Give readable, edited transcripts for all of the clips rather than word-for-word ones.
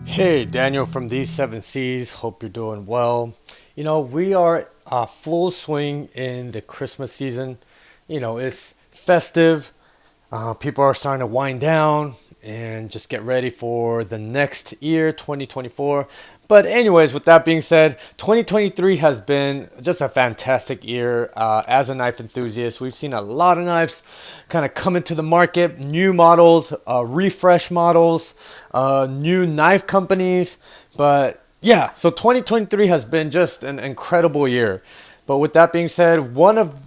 Hey, Daniel from these seven C's. Hope you're doing well. We are full swing in the Christmas season. It's festive. People are starting to wind down and just get ready for the next year, 2024. But, anyways, with that being said, 2023 has been just a fantastic year. As a knife enthusiast, we've seen a lot of knives kind of come into the market, new models, refresh models, new knife companies. But yeah, so 2023 has been just an incredible year. But with that being said, one of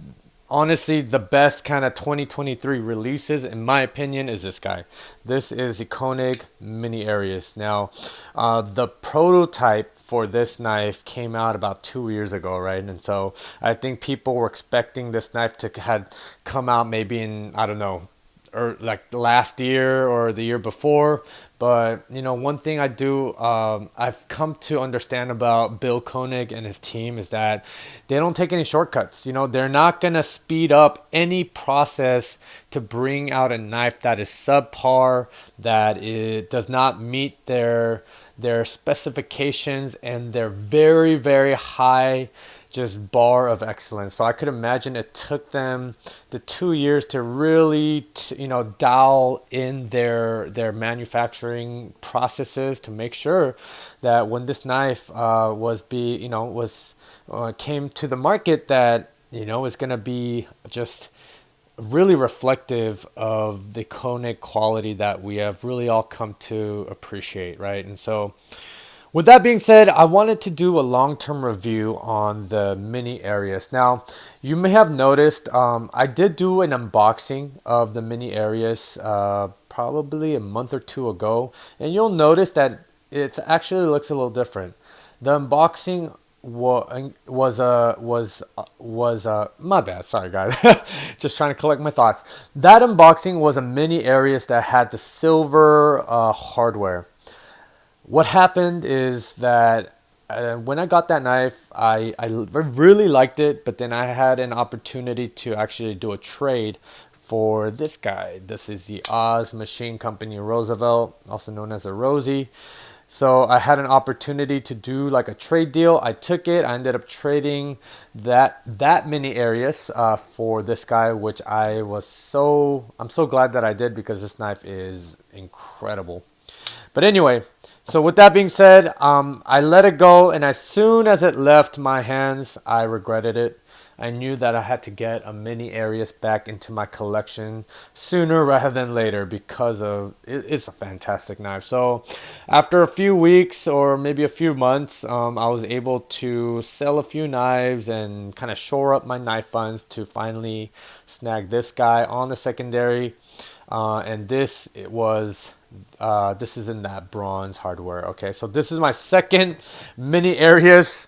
honestly the best kind of 2023 releases in my opinion is this guy. This is the Koenig Mini Arius. Now the prototype for this knife came out about 2 years ago, right? And so I think people were expecting this knife to had come out maybe in, I don't know, or like last year or the year before. But one thing I've come to understand about Bill Koenig and his team is that they don't take any shortcuts. They're not gonna speed up any process to bring out a knife that is subpar, that it does not meet their specifications and their very very high just bar of excellence. So I could imagine it took them the 2 years to really, dial in their manufacturing processes to make sure that when this knife came to the market, that is going to be just really reflective of the Koenig quality that we have really all come to appreciate, right? And so with that being said, I wanted to do a long-term review on the Mini Arius. Now, you may have noticed I did do an unboxing of the Mini Arius probably a month or two ago, and you'll notice that it actually looks a little different. The unboxing was my bad. Sorry, guys. Just trying to collect my thoughts. That unboxing was a Mini Arius that had the silver hardware. What happened is that when I got that knife, I really liked it, but then I had an opportunity to actually do a trade for this guy. This is the Oz Machine Company Roosevelt, also known as a Rosie. So I had an opportunity to do like a trade deal. I took it. I ended up trading that Mini Arius for this guy, which I'm so glad that I did because this knife is incredible. But anyway, so with that being said, I let it go, and as soon as it left my hands, I regretted it. I knew that I had to get a Mini Arius back into my collection sooner rather than later because it's a fantastic knife. So after a few weeks or maybe a few months, I was able to sell a few knives and kind of shore up my knife funds to finally snag this guy on the secondary. And this is in that bronze hardware. Okay, so this is my second Mini Arius,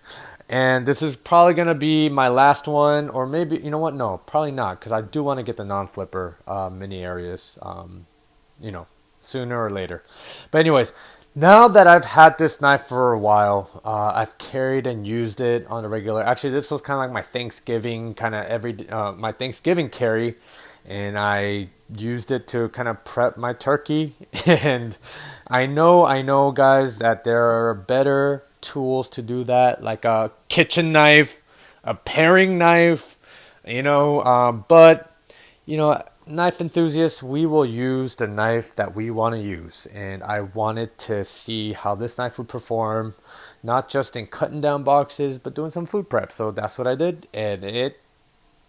and this is probably gonna be my last one, or maybe you know what? No, probably not, because I do want to get the non-flipper Mini Arius, sooner or later. But anyways, now that I've had this knife for a while, I've carried and used it on a regular. Actually, this was kind of like my Thanksgiving my Thanksgiving carry, and I used it to kind of prep my turkey. And I know, guys, that there are better tools to do that, like a kitchen knife, a paring knife, but knife enthusiasts, we will use the knife that we want to use. And I wanted to see how this knife would perform, not just in cutting down boxes, but doing some food prep. So that's what I did. And it,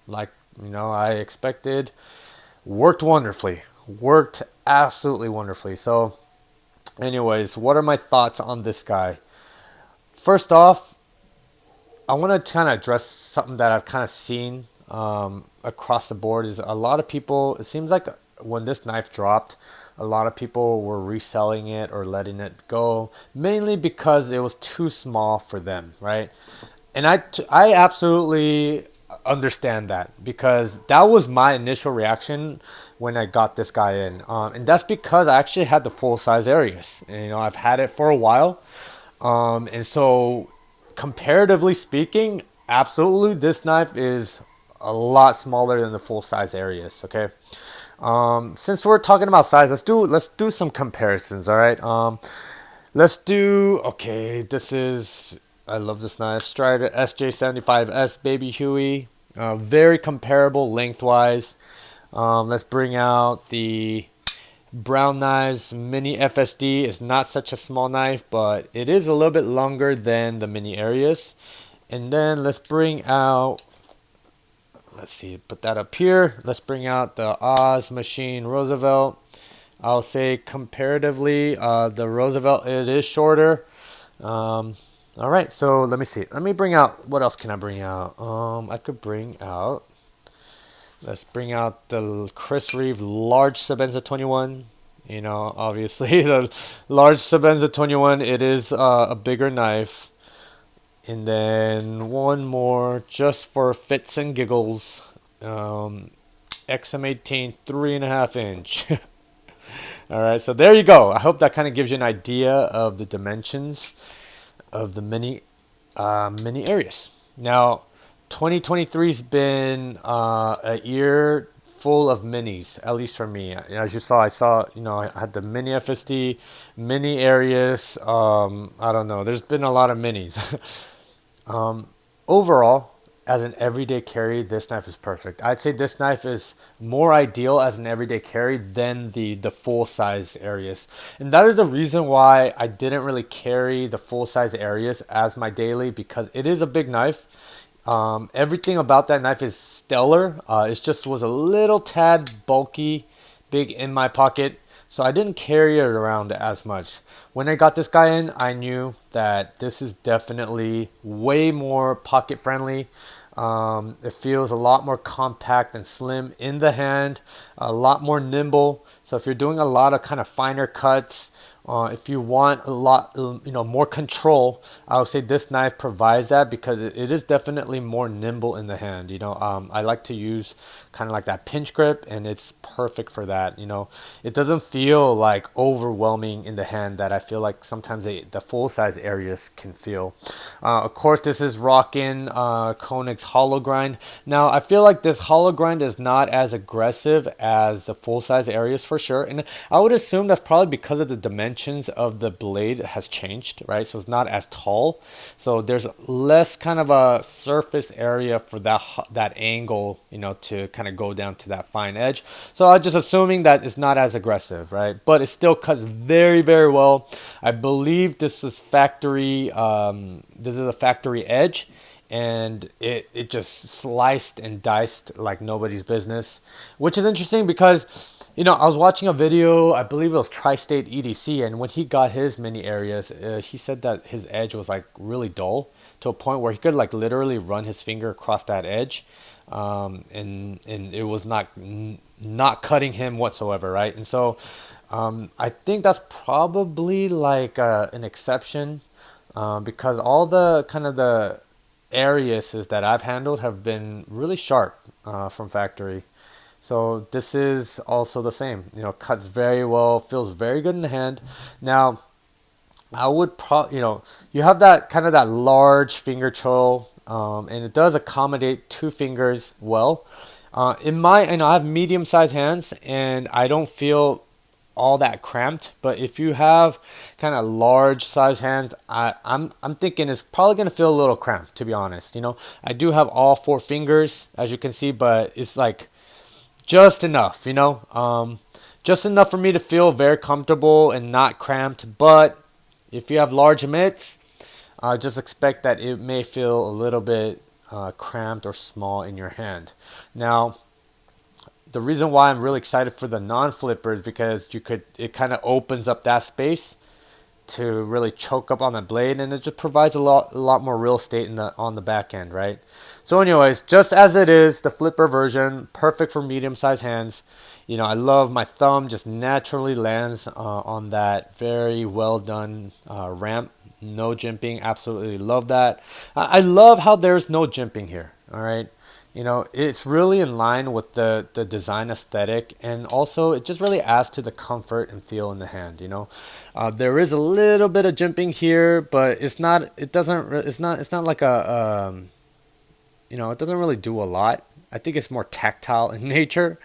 like, I expected, worked wonderfully. Worked absolutely wonderfully. So, anyways, what are my thoughts on this guy? First off, I want to kind of address something that I've kind of seen across the board. Is a lot of people, it seems like when this knife dropped, a lot of people were reselling it or letting it go, mainly because it was too small for them, right? And I absolutely understand that, because that was my initial reaction when I got this guy in. And that's because I actually had the full size Arius. And, I've had it for a while. And so, comparatively speaking, absolutely, this knife is a lot smaller than the full size Arius. Okay. Since we're talking about size, let's do some comparisons. All right. Let's do, okay, this is, I love this knife. Strider SJ75S Baby Huey. Very comparable lengthwise. Let's bring out the Brown Knives Mini FSD. Is not such a small knife, but it is a little bit longer than the Mini Arius. And then let's bring out, let's see, put that up here. Let's bring out the Oz Machine Roosevelt. I'll say comparatively, the Roosevelt, it is shorter. All right, so let me see. Let me bring out, what else can I bring out? I could bring out, let's bring out the Chris Reeve large Sabenza 21. You know, obviously the large Sabenza 21, it is a bigger knife. And then one more just for fits and giggles. XM18 3.5 inch. All right, so there you go. I hope that kind of gives you an idea of the dimensions of the Mini Arius. Now, 2023's been a year full of minis, at least for me. As you saw, I had the Mini FSD, Mini Arius. I don't know. There's been a lot of minis. Overall, as an everyday carry, this knife is perfect. I'd say this knife is more ideal as an everyday carry than the full size Arius. And that is the reason why I didn't really carry the full size Arius as my daily, because it is a big knife. Everything about that knife is stellar. It just was a little tad bulky, big in my pocket. So I didn't carry it around as much. When I got this guy in, I knew that this is definitely way more pocket friendly. It feels a lot more compact and slim in the hand, a lot more nimble. So if you're doing a lot of kind of finer cuts, if you want a lot, more control, I would say this knife provides that, because it is definitely more nimble in the hand. I like to use kind of like that pinch grip, and it's perfect for that. It doesn't feel like overwhelming in the hand that I feel like sometimes the full size Arius can feel. Of course, this is rocking Koenig's hollow grind. Now, I feel like this hollow grind is not as aggressive as the full size Arius for sure, and I would assume that's probably because of the dimensions of the blade has changed, right? So it's not as tall, so there's less kind of a surface area for that angle, to kind of go down to that fine edge. So I'm just assuming that it's not as aggressive, right? But it still cuts very, very well. I believe this is factory. This is a factory edge, and it just sliced and diced like nobody's business, which is interesting because I was watching a video, I believe it was Tri-State EDC, and when he got his Mini Arius, he said that his edge was like really dull to a point where he could like literally run his finger across that edge, and it was not cutting him whatsoever, right? And so I think that's probably like an exception, because all the kind of the Ariuses that I've handled have been really sharp from factory. So this is also the same, cuts very well, feels very good in the hand. Now, I would you have that kind of that large finger choil, and it does accommodate two fingers well. I have medium sized hands, and I don't feel all that cramped. But if you have kind of large size hands, I'm thinking it's probably gonna feel a little cramped, to be honest. I do have all four fingers, as you can see, but it's like just enough, just enough for me to feel very comfortable and not cramped. But if you have large mitts, just expect that it may feel a little bit cramped or small in your hand. Now, the reason why I'm really excited for the non-flipper is because it kind of opens up that space to really choke up on the blade, and it just provides a lot more real estate on the back end, right? So anyways, just as it is, the flipper version, perfect for medium-sized hands. I love my thumb just naturally lands on that very well done ramp. No jimping, absolutely love that. I love how there's no jimping here, all right? It's really in line with the design aesthetic, and also it just really adds to the comfort and feel in the hand. There is a little bit of jimping here, but it's not like a it doesn't really do a lot. I think it's more tactile in nature.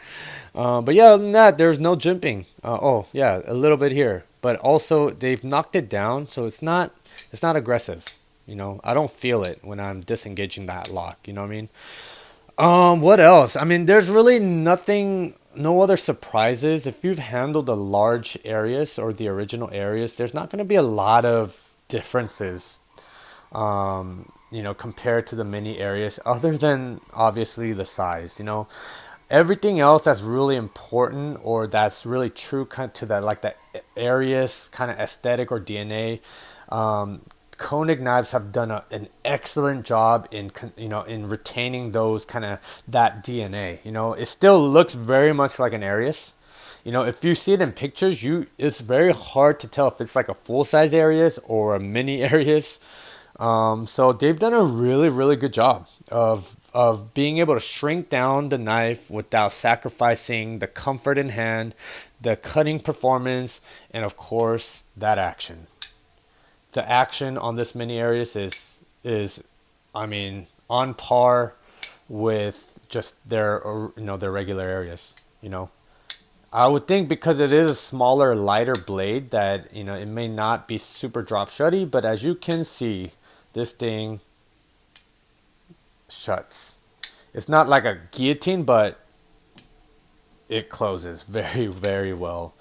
But yeah, other than that, there's no jimping. Oh yeah, a little bit here. but also they've knocked it down, so it's not aggressive. I don't feel it when I'm disengaging that lock. You know what I mean? What else? I mean, there's really nothing, no other surprises. If you've handled the large areas or the original areas, there's not going to be a lot of differences, compared to the mini areas, other than obviously the size. Everything else that's really important or that's really true kind of to that, like that Arius kind of aesthetic or DNA. Koenig knives have done an excellent job in retaining those kind of that DNA. It still looks very much like an Arius. If you see it in pictures, it's very hard to tell if it's like a full size Arius or a mini Arius. So they've done a really, really good job of being able to shrink down the knife without sacrificing the comfort in hand, the cutting performance, and of course that action. The action on this mini Arius is I mean on par with just their regular Arius. I would think because it is a smaller, lighter blade that it may not be super drop shutty, but as you can see, this thing shuts. It's not like a guillotine, but it closes very, very well.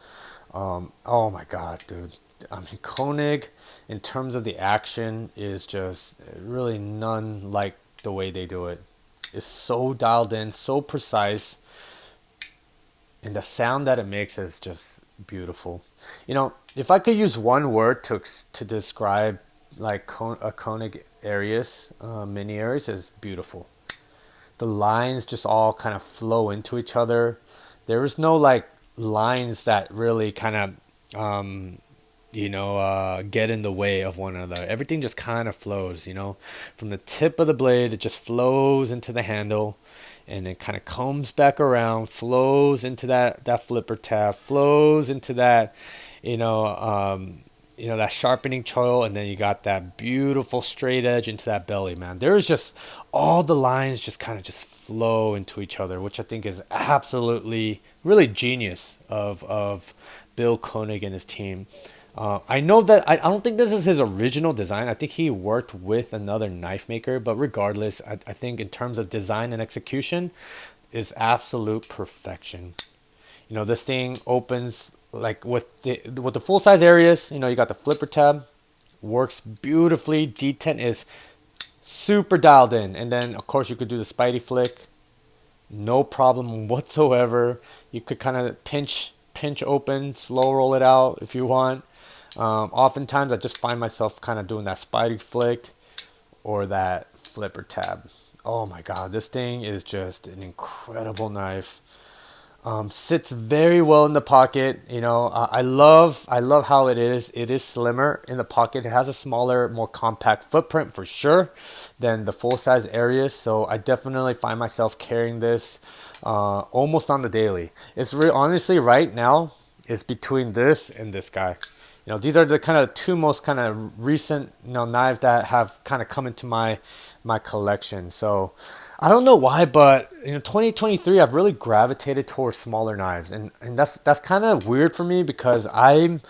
Oh my god, dude. I mean, Koenig, in terms of the action, is just really none like the way they do it. It's so dialed in, so precise, and the sound that it makes is just beautiful. If I could use one word to describe like a Koenig Arius, mini Arius, is beautiful. The lines just all kind of flow into each other. There is no like lines that really kind of get in the way of one another. Everything just kind of flows, from the tip of the blade, it just flows into the handle, and it kind of comes back around, flows into that flipper tab, flows into that, that sharpening choil, and then you got that beautiful straight edge into that belly, man. There's just all the lines just kind of just flow into each other, which I think is absolutely really genius of Bill Koenig and his team. I know that I don't think this is his original design. I think he worked with another knife maker, but regardless, I think in terms of design and execution, is absolute perfection. This thing opens like with the full size Arius. You got the flipper tab, works beautifully. Detent is super dialed in, and then of course you could do the Spidey flick, no problem whatsoever. You could kind of pinch open, slow roll it out if you want. Oftentimes I just find myself kind of doing that Spidey flick or that flipper tab. Oh my god, this thing is just an incredible knife. Sits very well in the pocket. I love how it is. It is slimmer in the pocket. It has a smaller, more compact footprint for sure than the full size Arius. So I definitely find myself carrying this almost on the daily. It's honestly right now it's between this and this guy. These are the kind of two most kind of recent knives that have kind of come into my collection. So I don't know why, but 2023 I've really gravitated towards smaller knives, and that's kind of weird for me because I'm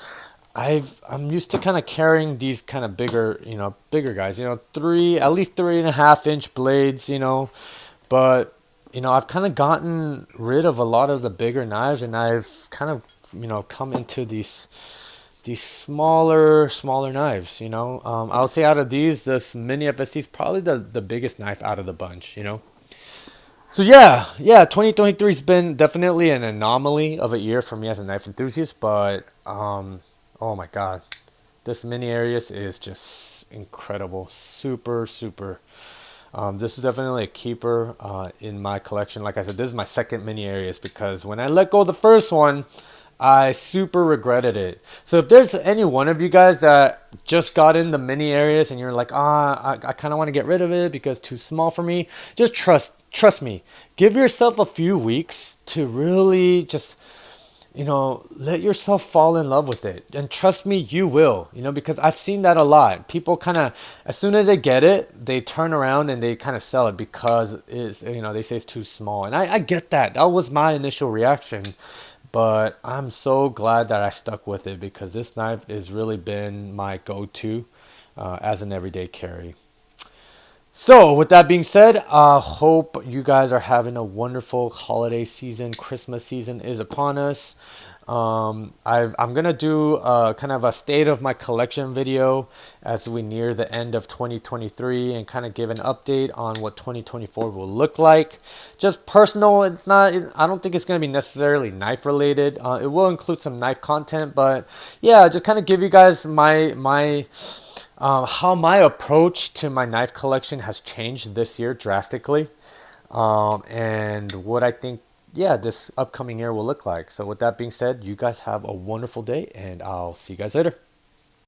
used to kind of carrying these kind of bigger guys, at least 3.5-inch blades, but I've kind of gotten rid of a lot of the bigger knives, and I've kind of come into these smaller knives. I'll say out of these, this mini FSC is probably the biggest knife out of the bunch. So yeah, 2023 has been definitely an anomaly of a year for me as a knife enthusiast, but oh my god, this mini Arius is just incredible, super. This is definitely a keeper in my collection. Like I said, this is my second mini Arius because when I let go of the first one, I super regretted it. So if there's any one of you guys that just got in the mini Arius and you're like, I kind of want to get rid of it because it's too small for me, just trust me. Give yourself a few weeks to really just, let yourself fall in love with it. And trust me, you will, because I've seen that a lot. People kind of, as soon as they get it, they turn around and they kind of sell it because they say it's too small. And I get that. That was my initial reaction. But I'm so glad that I stuck with it because this knife has really been my go-to as an everyday carry. So, with that being said, I hope you guys are having a wonderful holiday season. Christmas season is upon us. I'm gonna do kind of a state of my collection video as we near the end of 2023 and kind of give an update on what 2024 will look like. Just personal, it's not. I don't think it's gonna be necessarily knife related. It will include some knife content, but yeah, just kind of give you guys my how my approach to my knife collection has changed this year drastically, and what I think, yeah, this upcoming year will look like. So, with that being said, you guys have a wonderful day, and I'll see you guys later.